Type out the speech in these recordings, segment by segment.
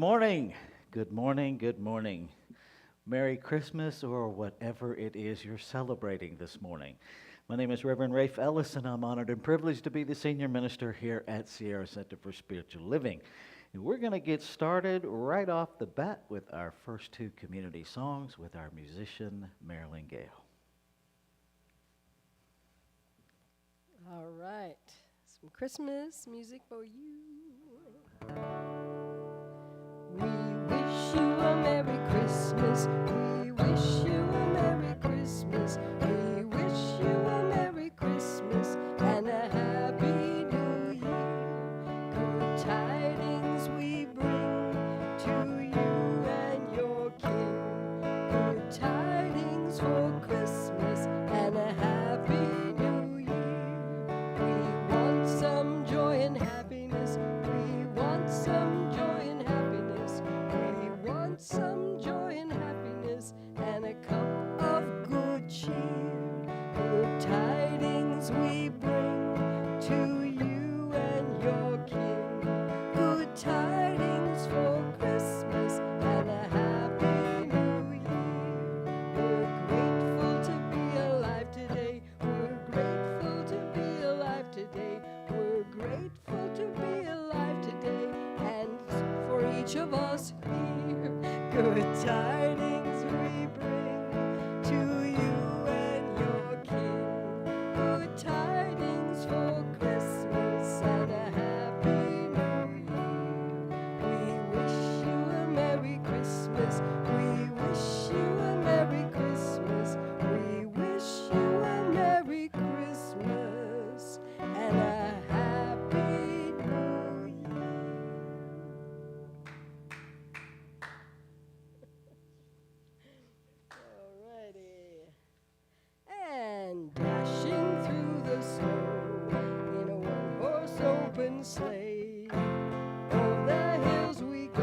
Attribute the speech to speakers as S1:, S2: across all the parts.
S1: morning. Good morning. Good morning. Merry Christmas or whatever it is you're celebrating this morning. My name is Reverend Rafe Ellis, and I'm honored and privileged to be the senior minister here at Sierra Center for Spiritual Living. And we're going to get started right off the bat with our first two community songs with our musician, Marilyn Gale.
S2: All right, some Christmas music for you. We wish you a Merry Christmas. We wish you a Merry Christmas. We wish you a Merry Christmas and a Happy New Year. Good tidings we bring to you and your King. Good tidings for Christmas and a Happy New Year. We want some joy and happiness. We want some joy and happiness. We want some joy and happiness and a cup of good cheer. Good tidings we bring to you and your King. Good tidings for Christmas and a Happy New Year. We're grateful to be alive today. We're grateful to be alive today. We're grateful to be alive today. And for each of us here, good tidings we bring to you and your King. Good tidings for Christmas and a Happy New Year. We wish you a Merry Christmas. We wish you a Merry Christmas. We wish you a Merry Christmas and a Happy New Year. Alrighty. And dashing through the snow in a one-horse open sleigh, over the hills we go,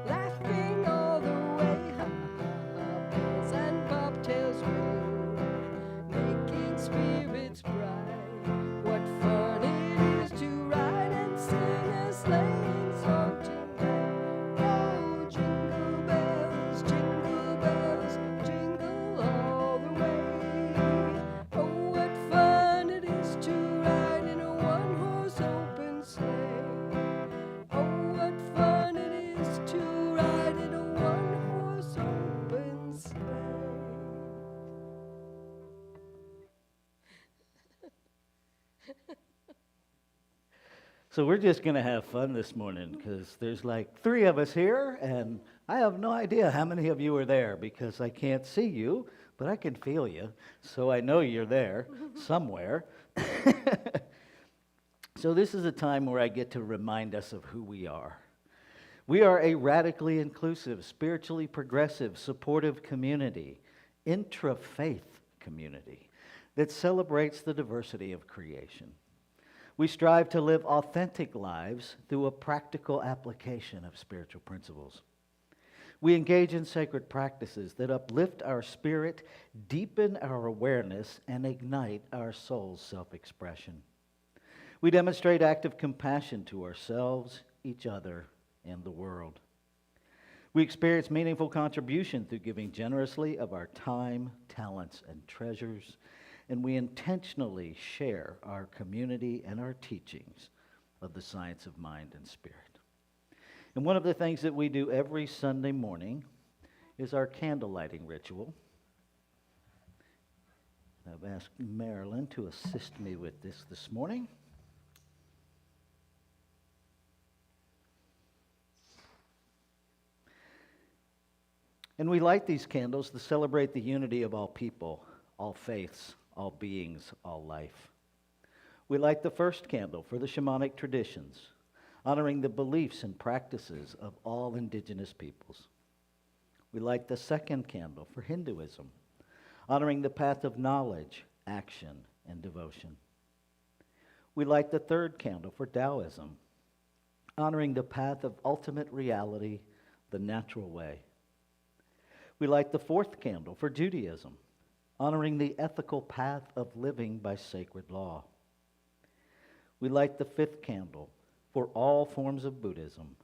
S2: laughing all the way. Ha ha ha, bells and bobtails ring, making spirits bright. What fun it is to ride and sing a sleighing song tonight. Oh, jingle bells, jingle all the way. Oh, what fun it is to ride in a one-horse open sleigh. Oh, what fun it is to ride in a one-horse open sleigh.
S1: So we're just going to have fun this morning because there's like three of us here, and I have no idea how many of you are there because I can't see you, but I can feel you, so I know you're there somewhere. So this is a time where I get to remind us of who we are. We are a radically inclusive, spiritually progressive, supportive community, intra-faith community that celebrates the diversity of creation. We strive to live authentic lives through a practical application of spiritual principles. We engage in sacred practices that uplift our spirit, deepen our awareness, and ignite our soul's self-expression. We demonstrate active compassion to ourselves, each other, and the world. We experience meaningful contribution through giving generously of our time, talents, and treasures, and we intentionally share our community and our teachings of the science of mind and spirit. And one of the things that we do every Sunday morning is our candle lighting ritual. I've asked Marilyn to assist me with this morning. And we light these candles to celebrate the unity of all people, all faiths, all beings, all life. We light the first candle for the shamanic traditions, honoring the beliefs and practices of all indigenous peoples. We light the second candle for Hinduism, honoring the path of knowledge, action, and devotion. We light the third candle for Taoism, honoring the path of ultimate reality, the natural way. We light the fourth candle for Judaism, honoring the ethical path of living by sacred law. We light the fifth candle for all forms of Buddhism,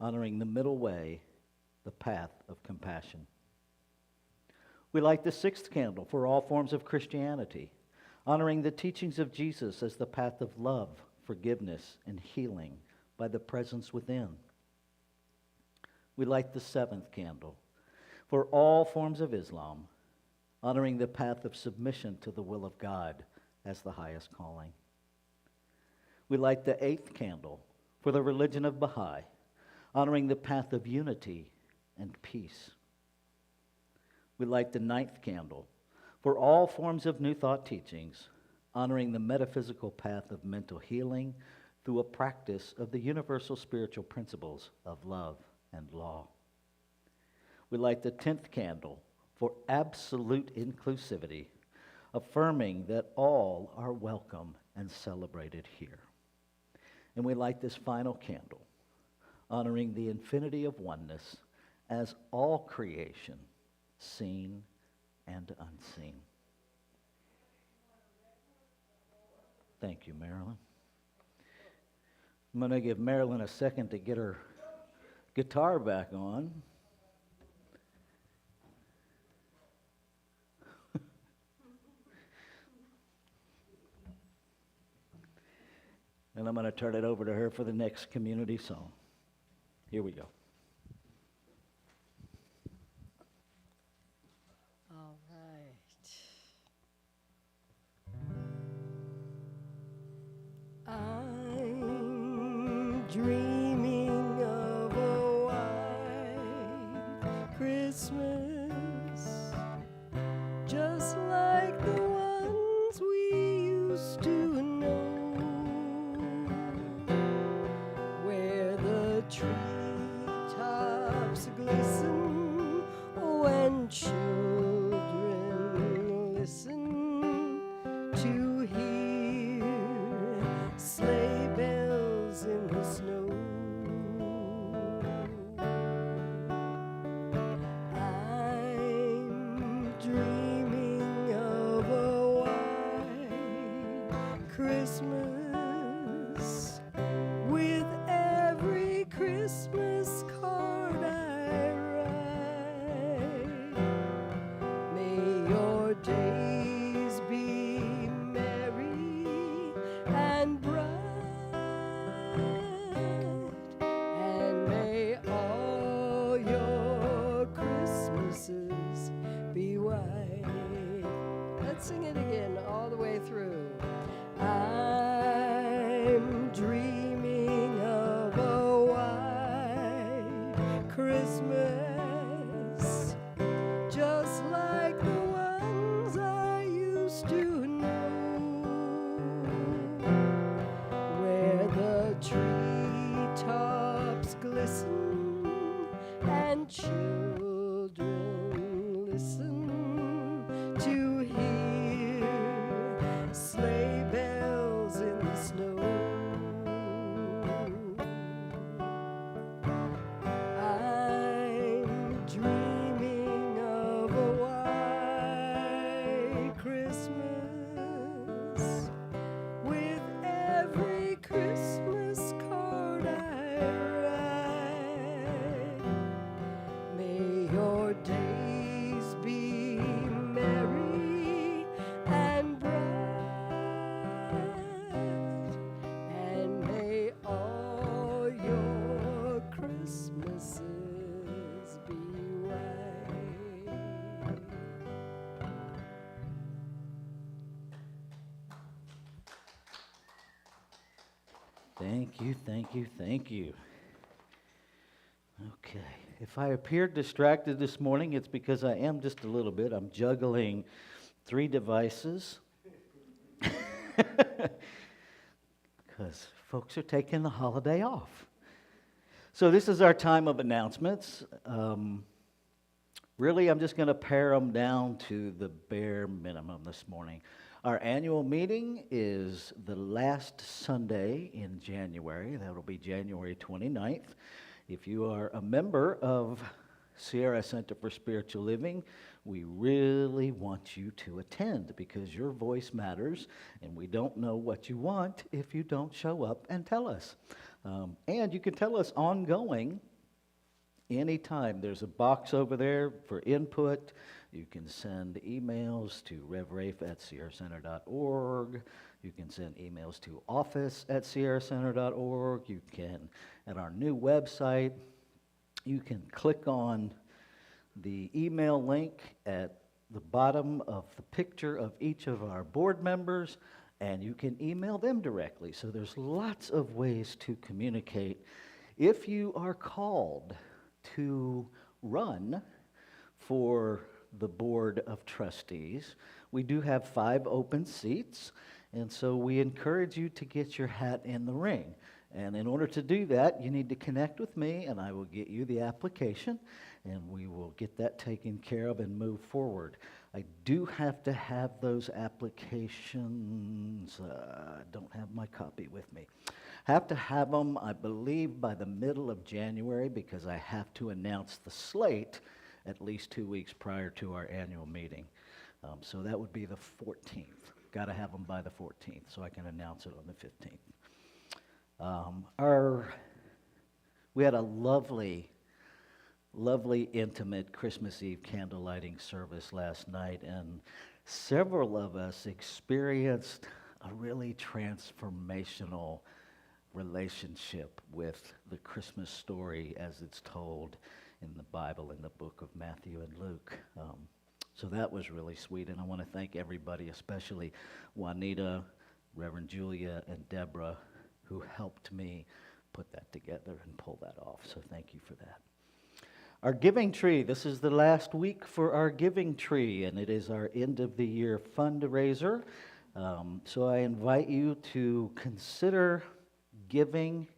S1: honoring the middle way, the path of compassion. We light the sixth candle for all forms of Christianity, honoring the teachings of Jesus as the path of love, forgiveness, and healing by the presence within. We light the seventh candle for all forms of Islam, honoring the path of submission to the will of God as the highest calling. We light the eighth candle for the religion of Baha'i, honoring the path of unity and peace. We light the ninth candle for all forms of New Thought teachings, honoring the metaphysical path of mental healing through a practice of the universal spiritual principles of love and law. We light the 10th candle for absolute inclusivity, affirming that all are welcome and celebrated here. And we light this final candle, honoring the infinity of oneness as all creation, seen and unseen. Thank you, Marilyn. I'm going to give Marilyn a second to get her guitar back on. And I'm going to turn it over to her for the next community song. Here we go.
S2: All right. I'm dreaming of a white Christmas, just like the ones we used to know, where the treetops glisten when children listen to hear sleigh bells in the snow. I'm dreaming of a white Christmas, with every Christmas card I write. May your days be merry and bright, and may all your Christmases be white. Let's sing it again all the way through. I'm dreaming of a white Christmas, just like the ones I used to know, where the treetops glisten and children listen to hear sleigh bells in the snow. I'm dreaming of a white Christmas, with every Christmas card I write. May your days be merry and bright, and may all your Christmases be white.
S1: Thank you, thank you, thank you. Okay. If I appeared distracted this morning, it's because I am just a little bit. I'm juggling 3 devices because folks are taking the holiday off. So this is our time of announcements. Really, I'm just going to pare them down to the bare minimum this morning. Our annual meeting is the last Sunday in January. That'll be January 29th. If you are a member of Sierra Center for Spiritual Living, we really want you to attend because your voice matters, and we don't know what you want if you don't show up and tell us. And you can tell us ongoing anytime. There's a box over there for input. You can send emails to revrafe@sierracenter.org. You can send emails to office@sierracenter.org. You can, at our new website, you can click on the email link at the bottom of the picture of each of our board members, and you can email them directly. So there's lots of ways to communicate. If you are called to run for the Board of Trustees, we do have 5 open seats, and so we encourage you to get your hat in the ring. And in order to do that, you need to connect with me, and I will get you the application, and we will get that taken care of and move forward. I do have to have those applications. I don't have my copy with me. Have to have them, I believe, by the middle of January, because I have to announce the slate at least 2 weeks prior to our annual meeting. So that would be the 14th. Got to have them by the 14th so I can announce it on the 15th. We had a lovely, intimate Christmas Eve candle lighting service last night, and several of us experienced a really transformational relationship with the Christmas story as it's told in the Bible, in the book of Matthew and Luke. So that was really sweet, and I want to thank everybody, especially Juanita, Reverend Julia, and Deborah, who helped me put that together and pull that off. So thank you for that. Our giving tree. This is the last week for our giving tree, and it is our end of the year fundraiser. So I invite you to consider giving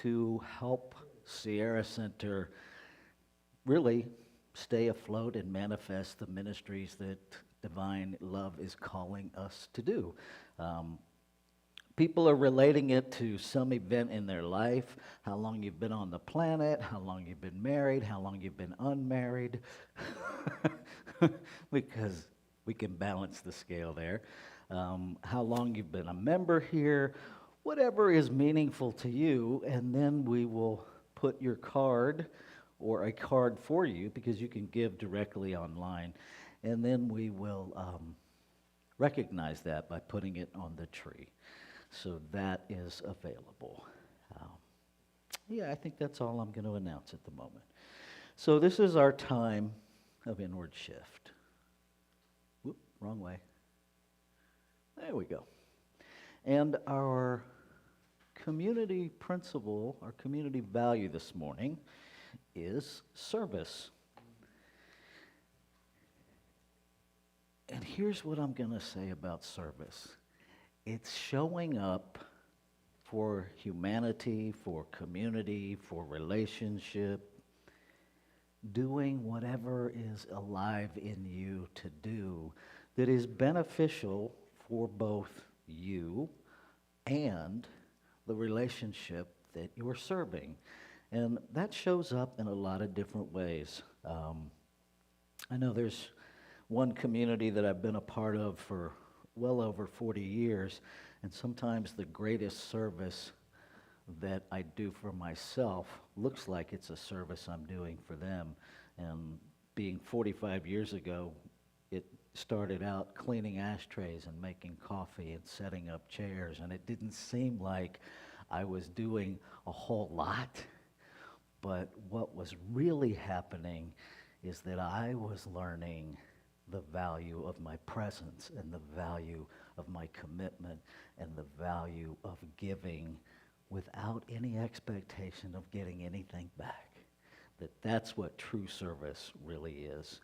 S1: to help Sierra Center really stay afloat and manifest the ministries that Divine Love is calling us to do. People are relating it to some event in their life, how long you've been on the planet, how long you've been married, how long you've been unmarried, because we can balance the scale there. How long you've been a member here, whatever is meaningful to you, and then we will put your card or a card for you, because you can give directly online, and then we will recognize that by putting it on the tree. So that is available. Yeah, I think that's all I'm going to announce at the moment. So this is our time of inward shift. Whoop, wrong way. There we go. And our community principle, our community value this morning is service. And here's what I'm going to say about service. It's showing up for humanity, for community, for relationship, doing whatever is alive in you to do that is beneficial for both you and the relationship that you're serving. And that shows up in a lot of different ways. I know there's one community that I've been a part of for well over 40 years, and sometimes the greatest service that I do for myself looks like it's a service I'm doing for them. And being 45 years ago, it started out cleaning ashtrays and making coffee and setting up chairs, and it didn't seem like I was doing a whole lot. But what was really happening is that I was learning the value of my presence and the value of my commitment and the value of giving without any expectation of getting anything back. That's what true service really is.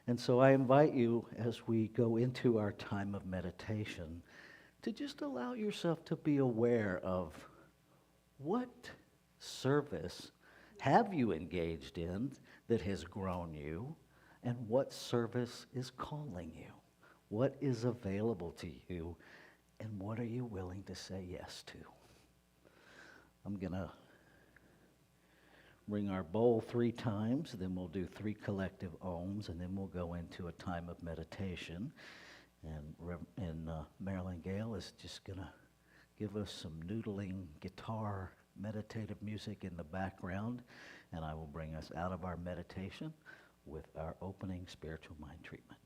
S1: And so I invite you, as we go into our time of meditation, to just allow yourself to be aware of what service have you engaged in that has grown you, and what service is calling you? What is available to you, and what are you willing to say yes to? I'm going to ring our bowl 3 times, then we'll do 3 collective ohms, and then we'll go into a time of meditation. And Marilyn Gale is just going to give us some noodling guitar meditative music in the background, and I will bring us out of our meditation with our opening spiritual mind treatment.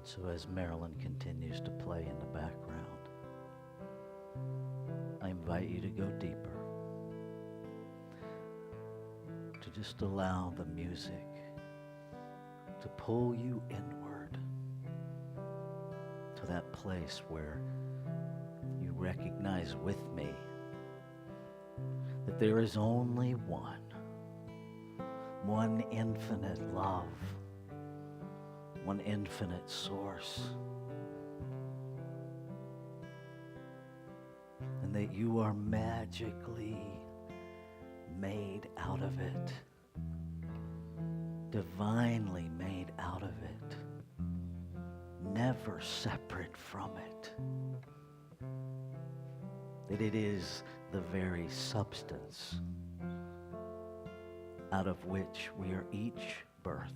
S1: So as Marilyn continues to play in the background, I invite you to go deeper, to just allow the music to pull you inward to that place where you recognize with me that there is only one infinite love, one infinite source, and that you are magically made out of it, divinely made out of it, never separate from it, that it is the very substance out of which we are each birthed,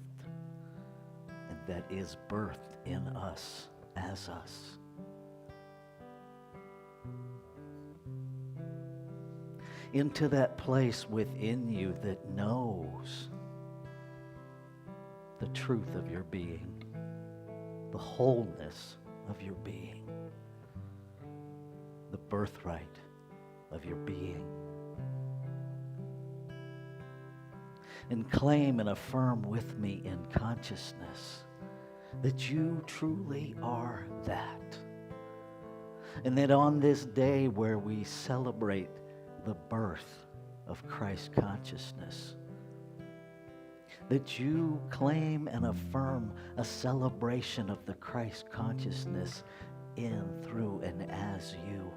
S1: and that is birthed in us as us. Into that place within you that knows the truth of your being, the wholeness of your being, the birthright of your being. And claim and affirm with me in consciousness that you truly are that. And that on this day where we celebrate the birth of Christ consciousness, that you claim and affirm a celebration of the Christ consciousness in, through, and as you.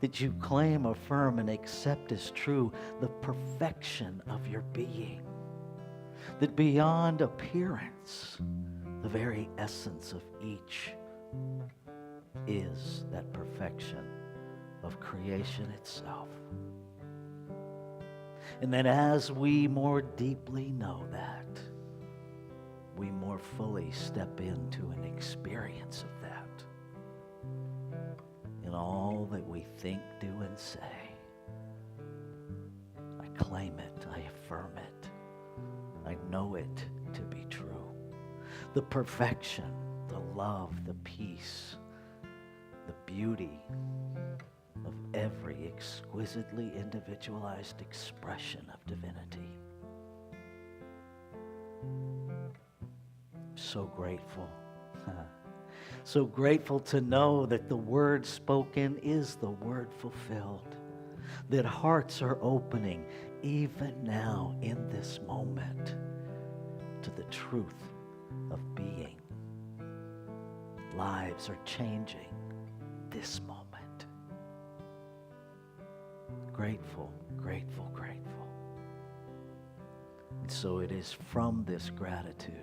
S1: That you claim, affirm, and accept as true the perfection of your being. That beyond appearance, the very essence of each is that perfection of creation itself. And that as we more deeply know that, we more fully step into an experience of that in all that we think, do, and say. I claim it, I affirm it, I know it to be true. The perfection, the love, the peace, the beauty of every exquisitely individualized expression of divinity. So grateful. So grateful to know that the word spoken is the word fulfilled. That hearts are opening even now in this moment to the truth of being. Lives are changing this moment. Grateful, grateful, grateful. And so it is from this gratitude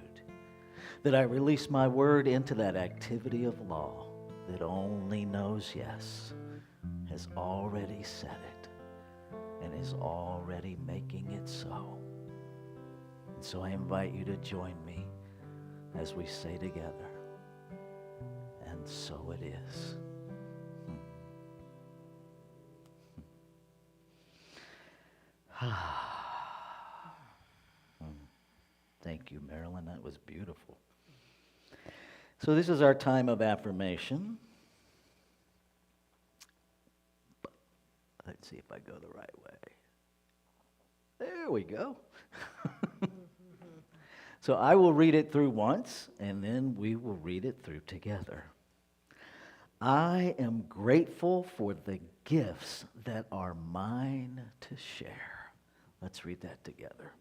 S1: that I release my word into that activity of law that only knows yes, has already said it, and is already making it so. And so I invite you to join me as we say together, and so it is. Thank you, Marilyn. That was beautiful. So this is our time of affirmation. Let's see if I go the right way. There we go. So I will read it through once, and then we will read it through together. I am grateful for the gifts that are mine to share. Let's read that together.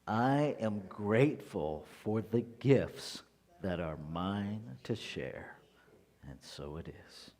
S1: I am grateful for the gifts that are mine to share. And so it is.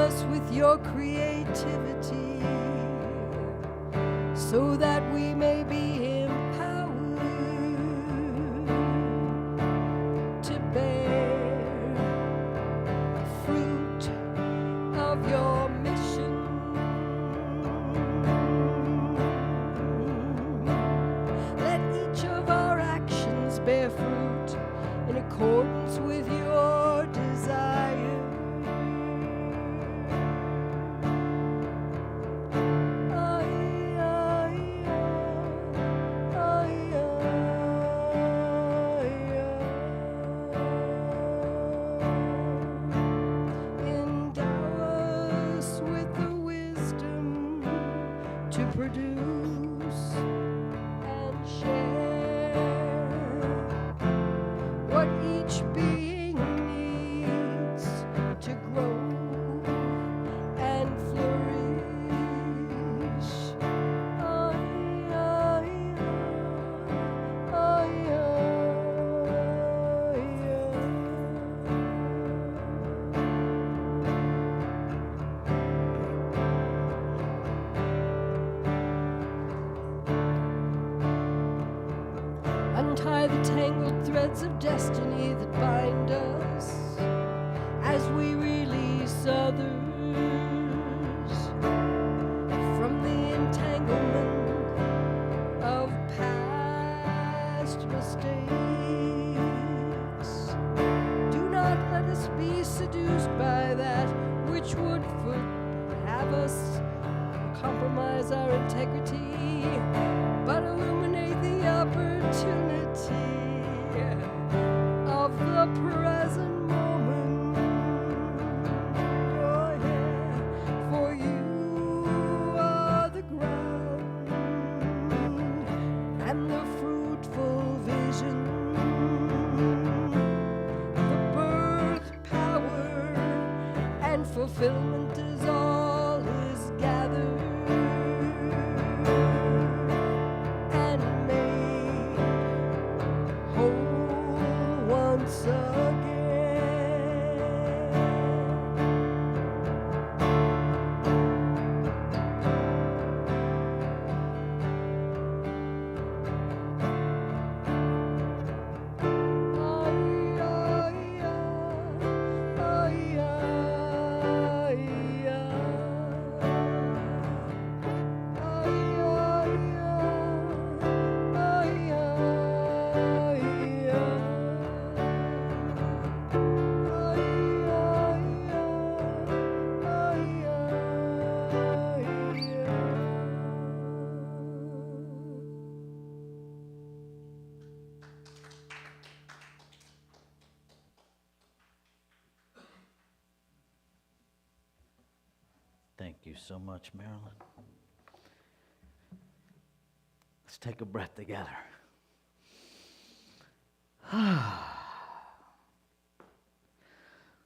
S2: us with your creativity so that we may be empowered to bear fruit of your mission. Let each of our actions bear fruit in accordance with your desire. To produce and share what each being needs to grow and flourish. Untie the tangled threads of destiny that bind us as we release others from the entanglement of past mistakes. Do not let us be seduced by that which would have us compromise our integrity, but illuminate the opportunity of the present moment. Oh yeah, for you are the ground and the fruitful vision, the birth power and fulfillment is all is gathered and made whole once again.
S1: Thank you so much, Marilyn. Let's take a breath together.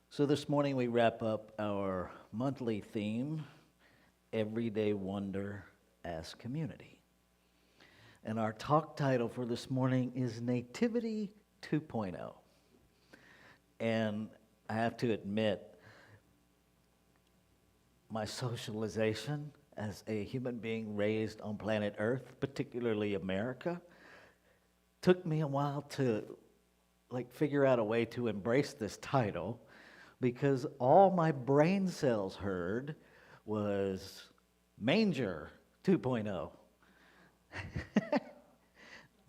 S1: So this morning we wrap up our monthly theme, Everyday Wonder as Community. And our talk title for this morning is Nativity 2.0. And I have to admit, my socialization as a human being raised on planet Earth, particularly America, took me a while to figure out a way to embrace this title, because all my brain cells heard was Manger 2.0.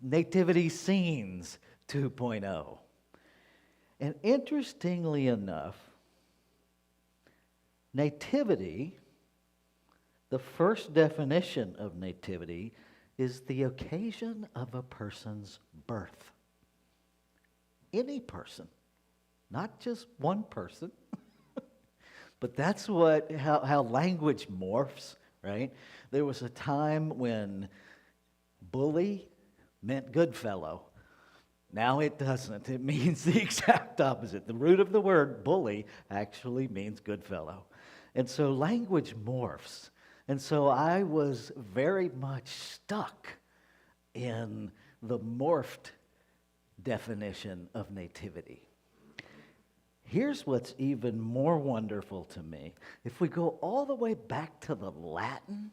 S1: Nativity Scenes 2.0. And interestingly enough, nativity, the first definition of nativity, is the occasion of a person's birth. Any person, not just one person, but that's how language morphs, right? There was a time when bully meant good fellow. Now it doesn't. It means the exact opposite. The root of the word bully actually means good fellow. And so language morphs. And so I was very much stuck in the morphed definition of nativity. Here's what's even more wonderful to me. If we go all the way back to the Latin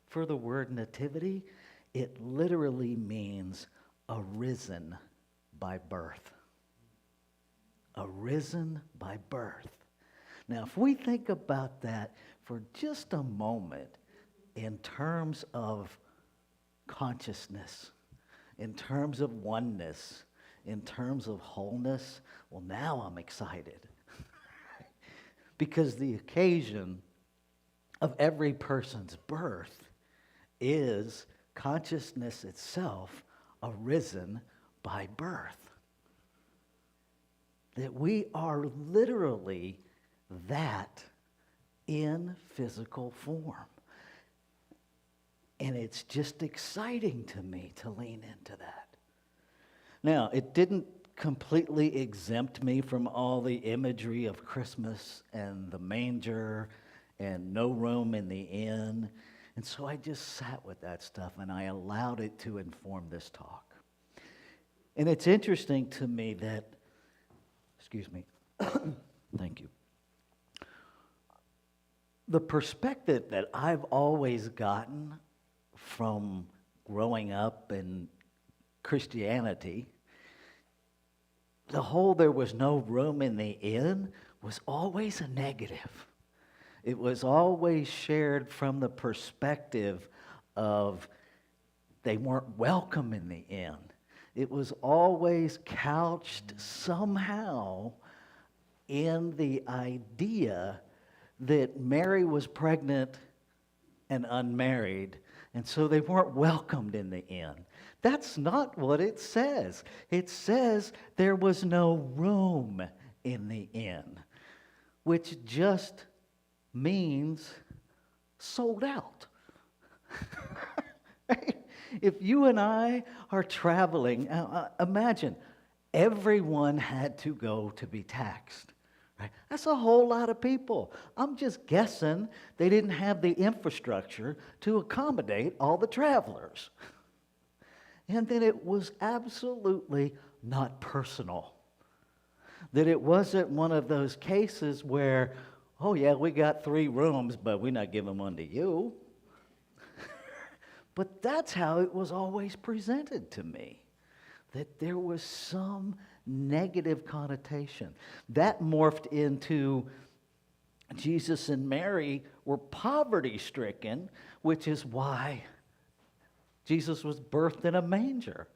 S1: for the word nativity, it literally means arisen by birth. Arisen by birth. Now, if we think about that for just a moment in terms of consciousness, in terms of oneness, in terms of wholeness, well, now I'm excited. Because the occasion of every person's birth is consciousness itself arisen by birth. That we are literally that in physical form. And it's just exciting to me to lean into that. Now, it didn't completely exempt me from all the imagery of Christmas and the manger and no room in the inn. And so I just sat with that stuff and I allowed it to inform this talk. And it's interesting to me that, excuse me, thank you. The perspective that I've always gotten from growing up in Christianity, the whole there was no room in the inn was always a negative. It was always shared from the perspective of they weren't welcome in the inn. It was always couched somehow in the idea that Mary was pregnant and unmarried, and so they weren't welcomed in the inn. That's not what it says. It says there was no room in the inn, which just means sold out. If you and I are traveling, imagine everyone had to go to be taxed. Right? That's a whole lot of people. I'm just guessing they didn't have the infrastructure to accommodate all the travelers. And then it was absolutely not personal. That it wasn't one of those cases where, oh yeah, we got 3 rooms, but we're not giving one to you. But that's how it was always presented to me. That there was some negative connotation. That morphed into Jesus and Mary were poverty-stricken, which is why Jesus was birthed in a manger.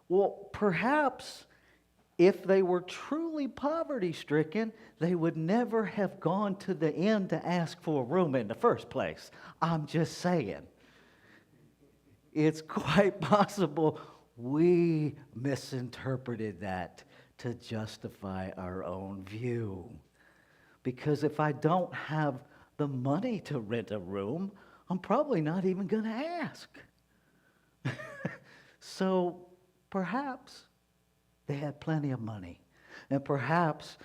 S1: Well, perhaps if they were truly poverty-stricken, they would never have gone to the inn to ask for a room in the first place. I'm just saying. It's quite possible we misinterpreted that to justify our own view. Because if I don't have the money to rent a room, I'm probably not even going to ask. So perhaps they had plenty of money. And perhaps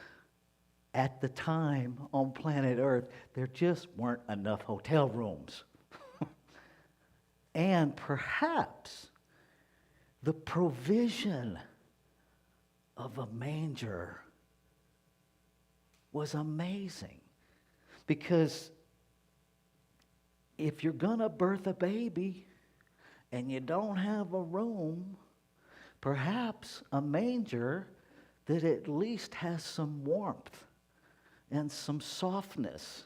S1: at the time on planet Earth, there just weren't enough hotel rooms. And perhaps the provision of a manger was amazing. Because if you're going to birth a baby and you don't have a room, perhaps a manger that at least has some warmth and some softness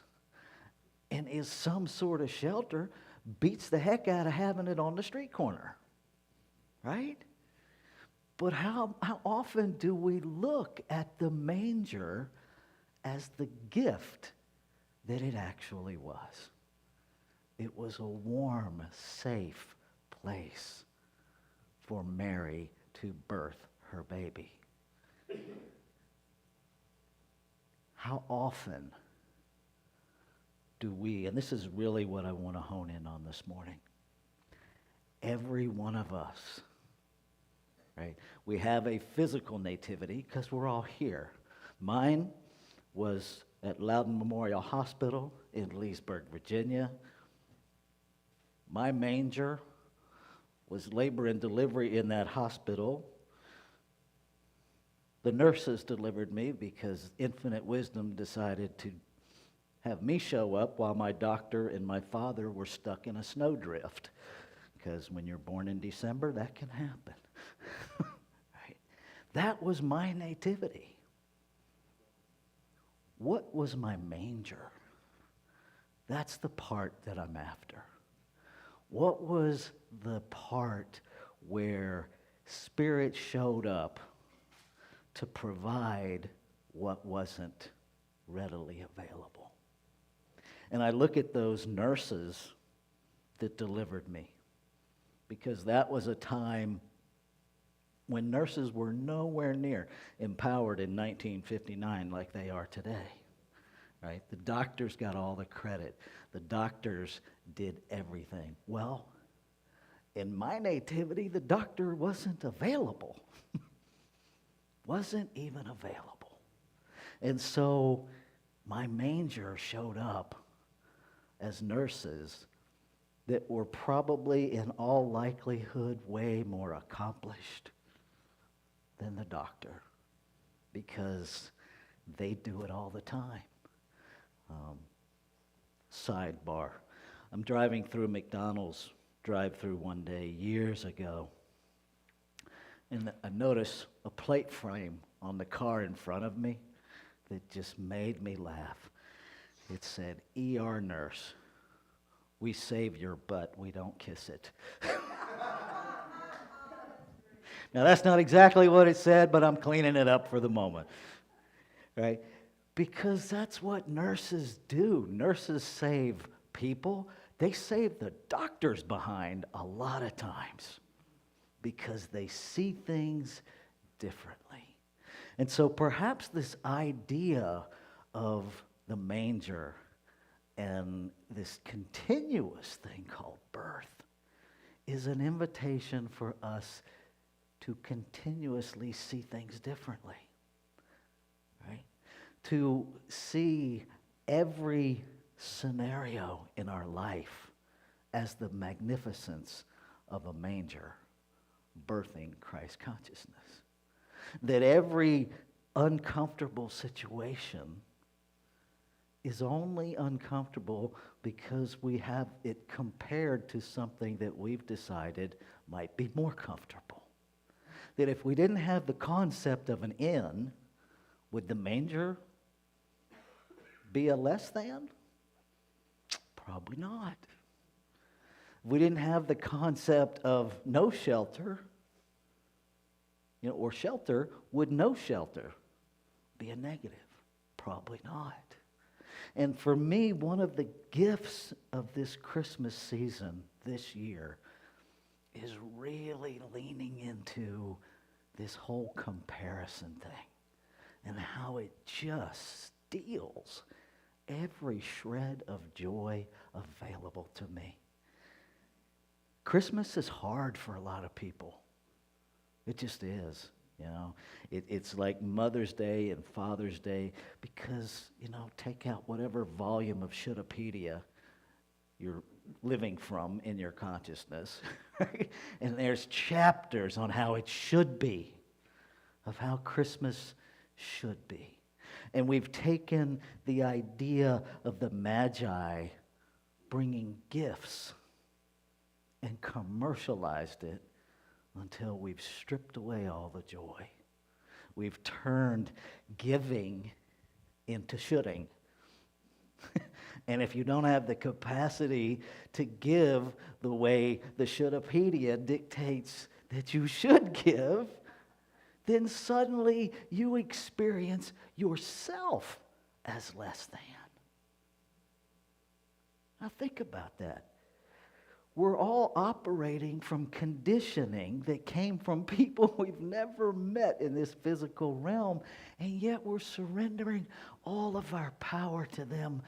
S1: and is some sort of shelter beats the heck out of having it on the street corner. Right? But how often do we look at the manger as the gift that it actually was? It was a warm, safe place for Mary to birth her baby. How often do we, and this is really what I want to hone in on this morning, every one of us, right? We have a physical nativity because we're all here. Mine was at Loudon Memorial Hospital in Leesburg, Virginia. My manger was labor and delivery in that hospital. The nurses delivered me because infinite wisdom decided to have me show up while my doctor and my father were stuck in a snowdrift. Because when you're born in December, that can happen. Right? That was my nativity. What was my manger? That's the part that I'm after. What was the part where Spirit showed up to provide what wasn't readily available? And I look at those nurses that delivered me, because that was a time when nurses were nowhere near empowered in 1959 like they are today, right? The doctors got all the credit. The doctors did everything. Well, in my nativity, the doctor wasn't available. Wasn't even available. And so my manger showed up as nurses that were probably in all likelihood way more accomplished than the doctor, because they do it all the time. Sidebar. I'm driving through McDonald's drive-through one day years ago, and I noticed a plate frame on the car in front of me that just made me laugh. It said, "ER nurse, we save your butt, we don't kiss it." Now, that's not exactly what it said, but I'm cleaning it up for the moment, right? Because that's what nurses do. Nurses save people. They save the doctors behind a lot of times because they see things differently. And so perhaps this idea of the manger and this continuous thing called birth is an invitation for us to continuously see things differently, right? To see every scenario in our life as the magnificence of a manger birthing Christ consciousness. That every uncomfortable situation is only uncomfortable because we have it compared to something that we've decided might be more comfortable. That if we didn't have the concept of an inn, would the manger be a less than? Probably not. If we didn't have the concept of no shelter, or shelter, would no shelter be a negative? Probably not. And for me, one of the gifts of this Christmas season this year is really leaning into this whole comparison thing and how it just steals every shred of joy available to me. Christmas is hard for a lot of people. It just is, It's like Mother's Day and Father's Day because, take out whatever volume of Shouldapedia you're living from in your consciousness, right? And there's chapters on how it should be, of how Christmas should be. And we've taken the idea of the Magi bringing gifts and commercialized it until we've stripped away all the joy. We've turned giving into shoulding. And if you don't have the capacity to give the way the Shouldapedia dictates that you should give, then suddenly you experience yourself as less than. Now think about that. We're all operating from conditioning that came from people we've never met in this physical realm, and yet we're surrendering all of our power to them,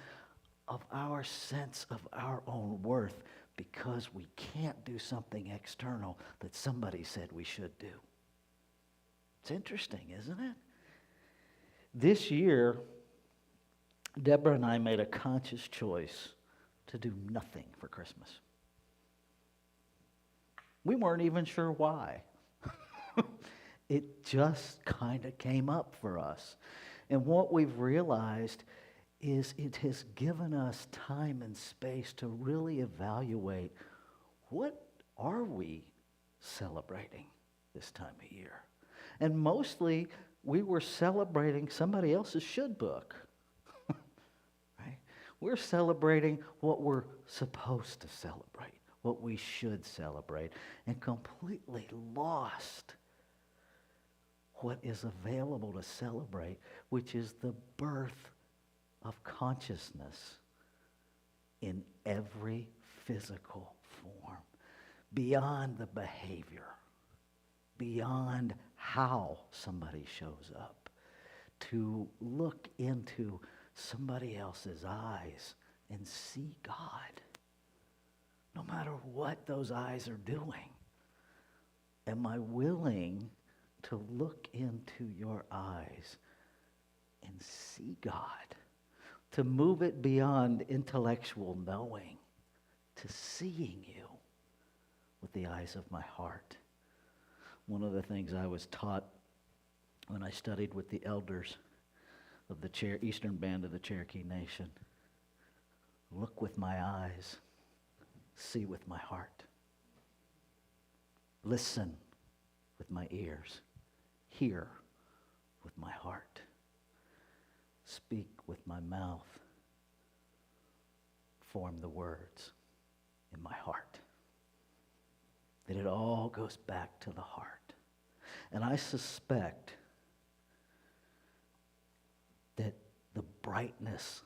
S1: of our sense of our own worth, because we can't do something external that somebody said we should do. It's interesting, isn't it? This year, Deborah and I made a conscious choice to do nothing for Christmas. We weren't even sure why. it just kind of came up for us. And what we've realized is it has given us time and space to really evaluate, what are we celebrating this time of year? And mostly we were celebrating somebody else's should book. Right? We're celebrating what we're supposed to celebrate, what we should celebrate, and completely lost what is available to celebrate, which is the birth of consciousness in every physical form, beyond the behavior, beyond how somebody shows up, to look into somebody else's eyes and see God, no matter what those eyes are doing. Am I willing to look into your eyes and see God, to move it beyond intellectual knowing to seeing you with the eyes of my heart? One of the things I was taught when I studied with the elders of the Eastern Band of the Cherokee Nation: look with my eyes, see with my heart, listen with my ears, hear with my heart, speak with my mouth, form the words in my heart. That it all goes back to the heart. And I suspect that the brightness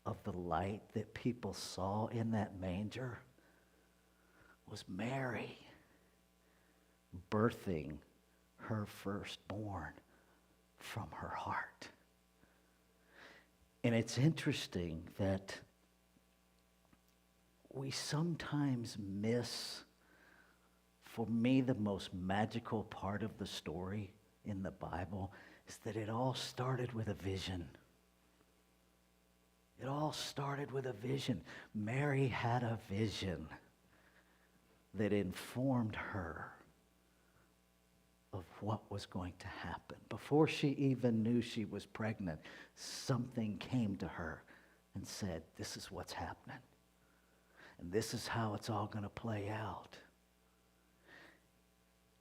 S1: of the light that people saw in that manger was Mary birthing her firstborn from her heart. And it's interesting that we sometimes miss, for me, the most magical part of the story in the Bible is that it all started with a vision. It all started with a vision. Mary had a vision that informed her of what was going to happen. Before she even knew she was pregnant, something came to her and said, this is what's happening. And this is how it's all going to play out.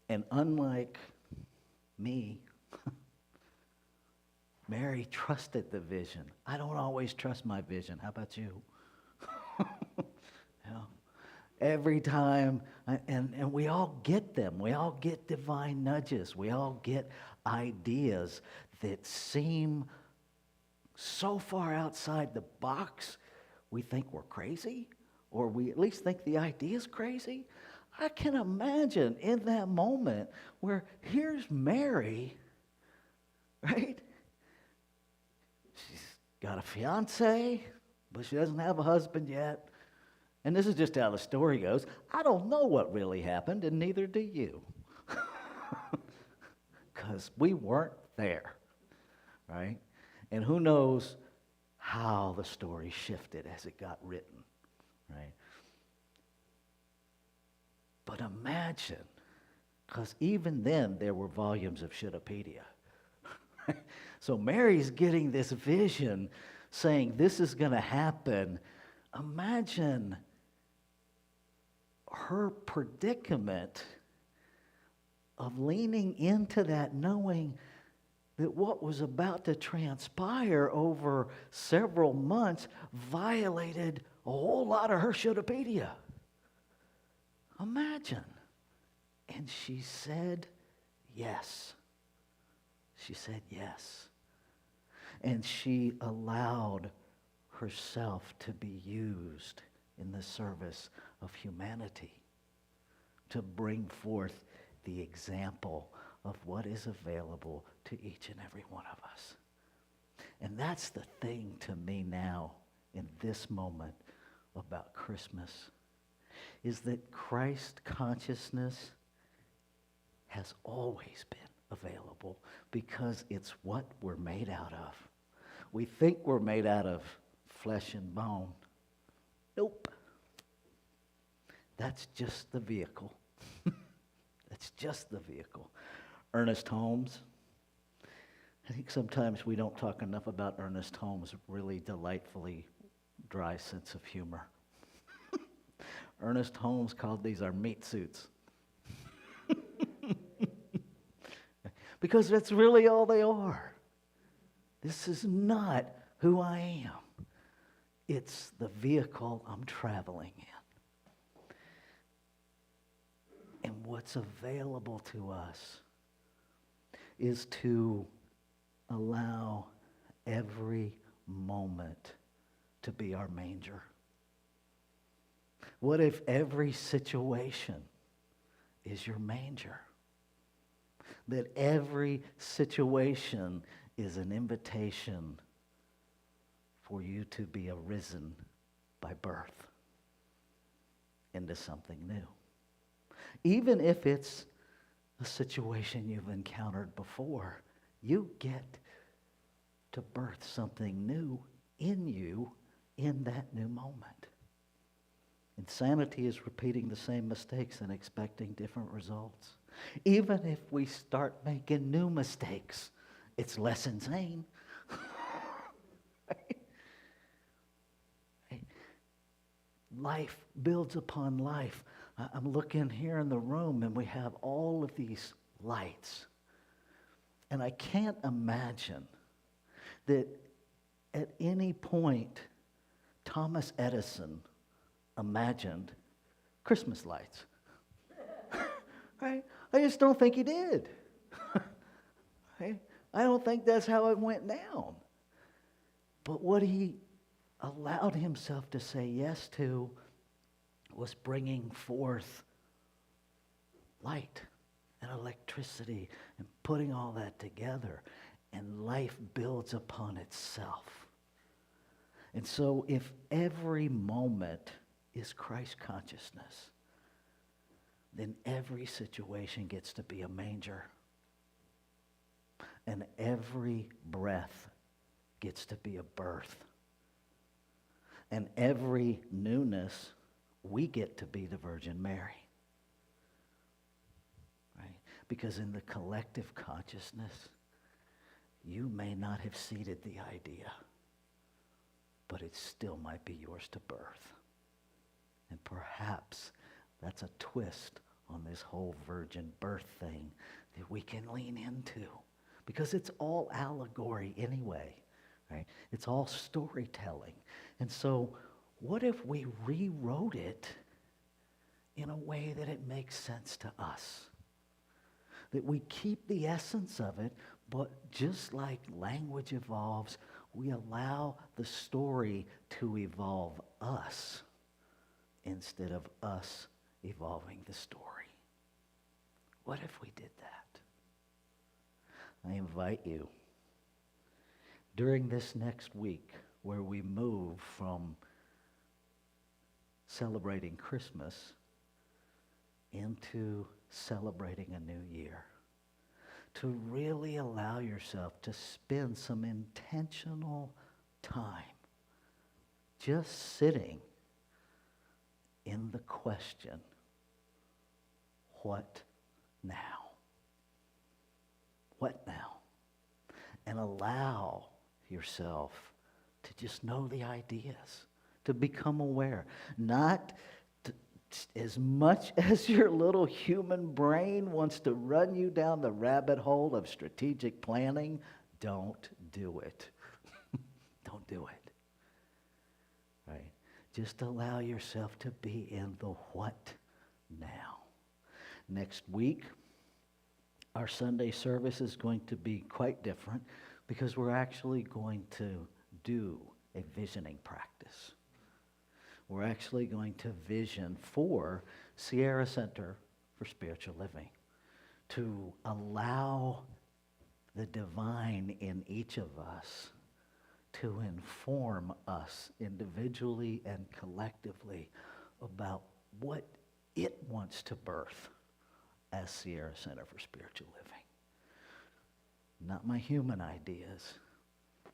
S1: And unlike me, Mary trusted the vision. I don't always trust my vision. How about you? You know, every time, and we all get them. We all get divine nudges. We all get ideas that seem so far outside the box, we think we're crazy, or we at least think the idea's crazy. I can imagine in that moment where here's Mary, right? She's got a fiance, but she doesn't have a husband yet. And this is just how the story goes. I don't know what really happened, and neither do you. Because we weren't there, right? And who knows how the story shifted as it got written, right? But imagine, because even then there were volumes of Shouldapedia. So Mary's getting this vision saying this is going to happen. Imagine her predicament of leaning into that, knowing that what was about to transpire over several months violated a whole lot of her Shouldapedia. Imagine. And she said yes. She said yes. And she allowed herself to be used in the service of humanity, to bring forth the example of what is available to each and every one of us. And that's the thing to me now in this moment about Christmas, is that Christ consciousness has always been available because it's what we're made out of. We think we're made out of flesh and bone. Nope. That's just the vehicle. That's just the vehicle. Ernest Holmes. I think sometimes we don't talk enough about Ernest Holmes' really delightfully dry sense of humor. Ernest Holmes called these our meat suits. Because that's really all they are. This is not who I am. It's the vehicle I'm traveling in. And what's available to us is to allow every moment to be our manger. What if every situation is your manger? That every situation is an invitation for you to be arisen by birth into something new. Even if it's a situation you've encountered before, you get to birth something new in you in that new moment. Insanity is repeating the same mistakes and expecting different results. Even if we start making new mistakes, it's less insane. Life builds upon life. I'm looking here in the room and we have all of these lights. And I can't imagine that at any point Thomas Edison imagined Christmas lights. Right? I just don't think he did. Right? I don't think that's how it went down. But what he allowed himself to say yes to was bringing forth light and electricity and putting all that together. And life builds upon itself. And so if every moment is Christ consciousness, then every situation gets to be a manger. And every breath gets to be a birth. And every newness, we get to be the Virgin Mary. Right? Because in the collective consciousness, you may not have seeded the idea, but it still might be yours to birth. And perhaps that's a twist on this whole virgin birth thing that we can lean into. Because it's all allegory anyway, right? It's all storytelling. And so what if we rewrote it in a way that it makes sense to us? That we keep the essence of it, but just like language evolves, we allow the story to evolve us instead of us evolving the story. What if we did that? I invite you during this next week where we move from celebrating Christmas into celebrating a new year, to really allow yourself to spend some intentional time just sitting in the question, what now? What now? And allow yourself to just know the ideas, to become aware. Not to, as much as your little human brain wants to run you down the rabbit hole of strategic planning, don't do it. Don't do it. Right? Just allow yourself to be in the what now. Next week, our Sunday service is going to be quite different because we're actually going to do a visioning practice. We're actually going to vision for Sierra Center for Spiritual Living, to allow the divine in each of us to inform us individually and collectively about what it wants to birth as Sierra Center for Spiritual Living. Not my human ideas,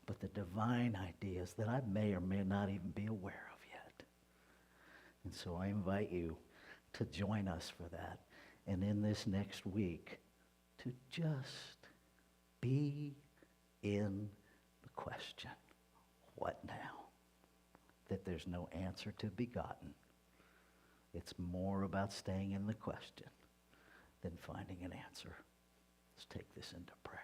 S1: but the divine ideas that I may or may not even be aware of yet. And so I invite you to join us for that. And in this next week, to just be in the question, what now? That there's no answer to be gotten. It's more about staying in the question than finding an answer. Let's take this into prayer.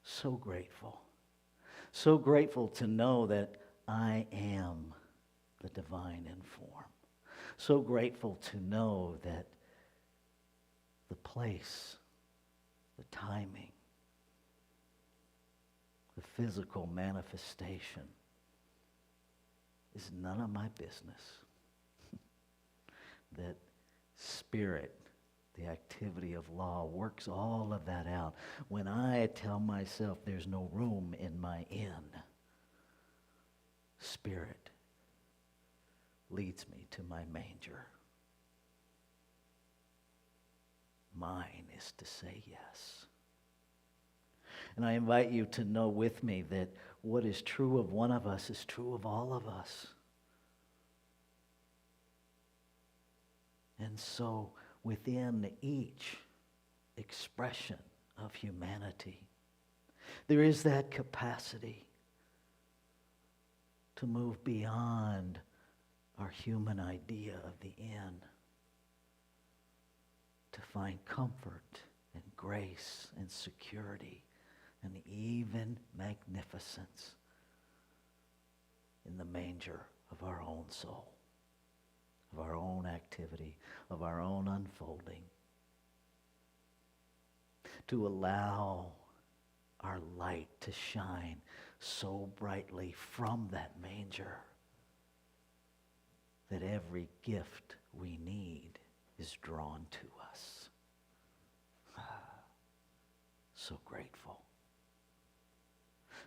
S1: So grateful. So grateful to know that I am the divine in form. So grateful to know that the place, the timing, the physical manifestation is none of my business. That spirit, the activity of law, works all of that out. When I tell myself there's no room in my inn, Spirit leads me to my manger. Mine is to say yes. And I invite you to know with me that what is true of one of us is true of all of us. And so within each expression of humanity, there is that capacity to move beyond our human idea of the end, to find comfort and grace and security and even magnificence in the manger of our own soul, of our own activity, of our own unfolding, to allow our light to shine so brightly from that manger that every gift we need is drawn to us. So grateful.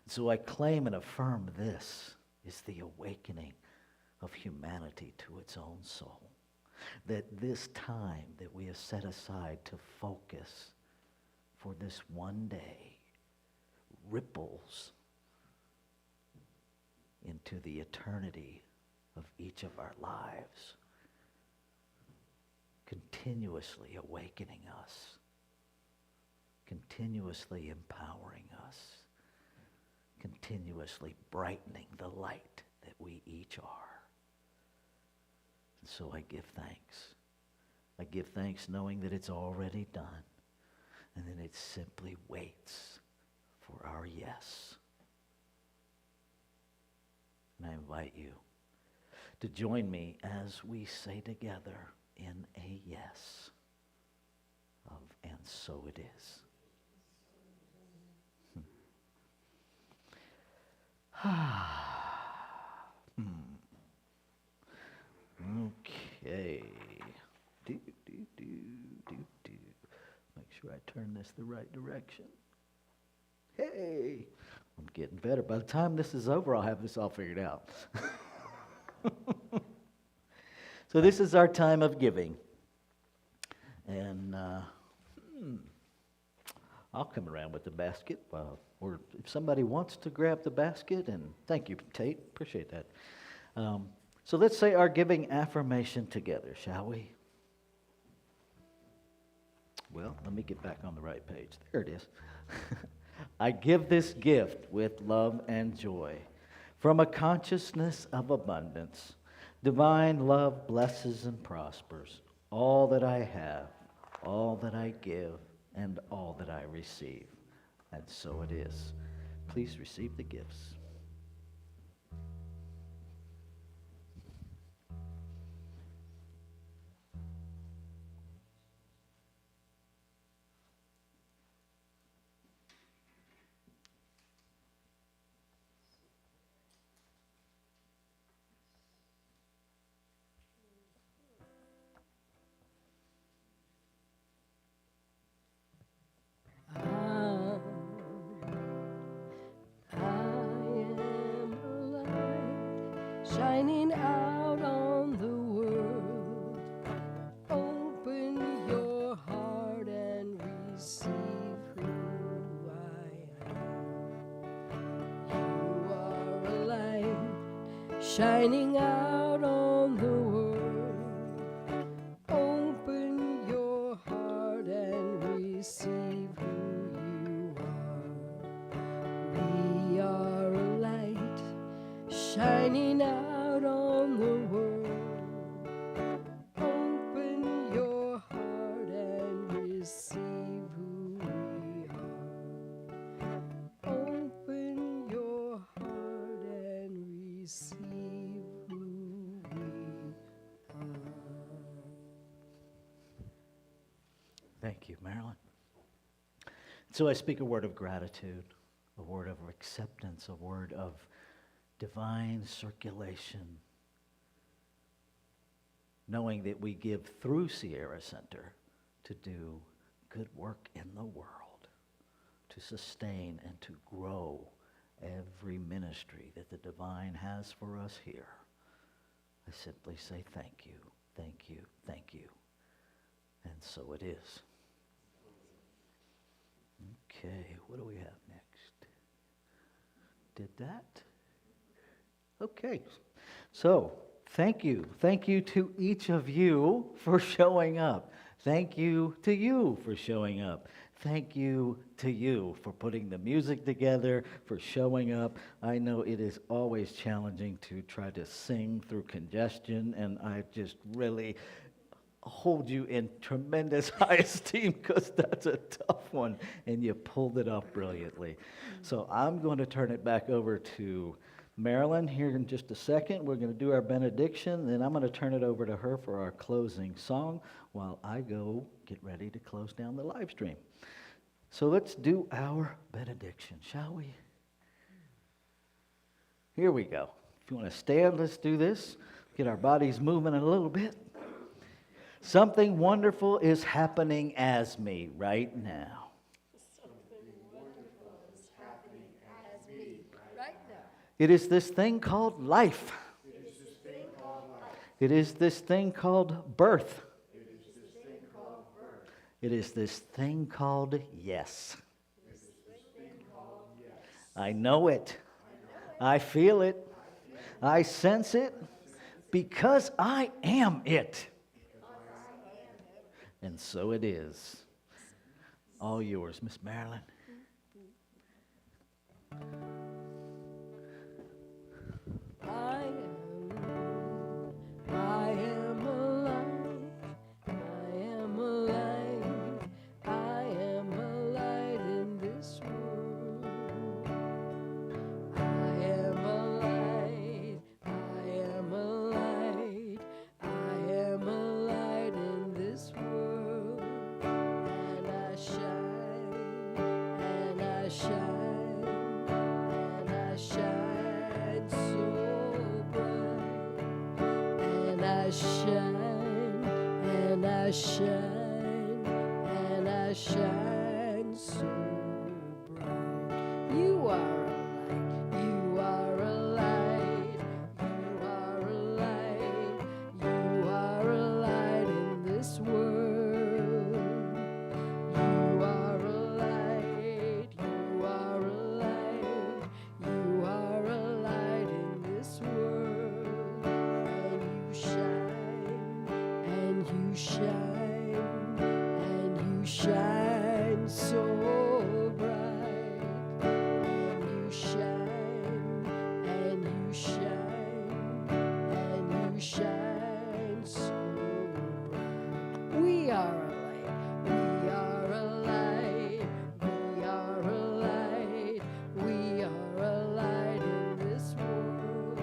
S1: So I claim and affirm this is the awakening of humanity to its own soul. That this time that we have set aside to focus for this one day ripples into the eternity of each of our lives, continuously awakening us, continuously empowering us, continuously brightening the light that we each are. And so I give thanks. I give thanks knowing that it's already done, and that it simply waits for our yes. And I invite you to join me as we say together in a yes of, and so it is. Okay. Make sure I turn this the right direction. Hey, I'm getting better. By the time this is over, I'll have this all figured out. So this is our time of giving. And I'll come around with the basket. Or if somebody wants to grab the basket, and thank you, Tate. Appreciate that. So let's say our giving affirmation together, shall we? Well, let me get back on the right page. There it is. I give this gift with love and joy. From a consciousness of abundance, divine love blesses and prospers all that I have, all that I give, and all that I receive. And so it is. Please receive the gifts.
S2: Shining out on the world. Open your heart and receive who I am. You are a light shining out on the world. shining out on the world. Open your heart and receive who we are. Open your heart and receive who we are.
S1: Thank you, Marilyn. So I speak a word of gratitude, a word of acceptance, a word of divine circulation, knowing that we give through Sierra Center to do good work in the world, to sustain and to grow every ministry that the divine has for us here. I simply say thank you, thank you, thank you. And so it is. Okay, what do we have next? Did that? Okay, so thank you. Thank you to each of you for showing up. Thank you to you for showing up. Thank you to you for putting the music together, for showing up. I know it is always challenging to try to sing through congestion, and I just really hold you in tremendous high esteem because that's a tough one, and you pulled it off brilliantly. So I'm going to turn it back over to Marilyn here in just a second. We're going to do our benediction, then I'm going to turn it over to her for our closing song while I go get ready to close down the live stream. So let's do our benediction, shall we? Here we go. If you want to stand, let's do this. Get our bodies moving a little bit. Something wonderful is happening as me right now.
S2: Something wonderful is happening as me right now.
S1: It is this thing called life.
S2: It is this thing called life.
S1: It is this thing called birth.
S2: It is this thing called birth.
S1: It is this thing called yes.
S2: It is this thing called yes.
S1: I know it. I feel it. I sense it because I am it. And so it is. All yours, Miss Marilyn.
S2: I am alive. I am alive. I am a light in this world. I am a light. I am a light. I am a light in this world. And I shine. And I shine. And I shine so bright. And I shine. And I shine. And I shine so bright. You are a light. You are a light. You are a light. You are a light in this world. You are a light. You are a light. You are a light in this world. And you shine. And you shine. And you shine so bright. And you shine. And you shine. And you shine so bright. We are a light. We are a light. We are a light. We are a light in this world.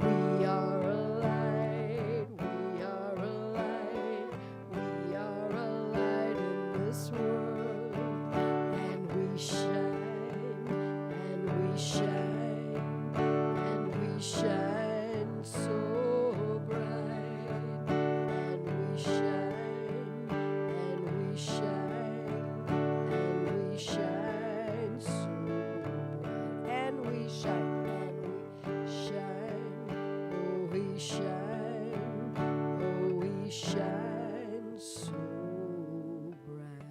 S2: We are a light. We are a light. We are a light in this world. And we shine. And we shine. And we shine so bright. And we shine. And we shine. And we shine so bright. And we shine. And we shine. Oh, we shine. Oh, we shine so bright.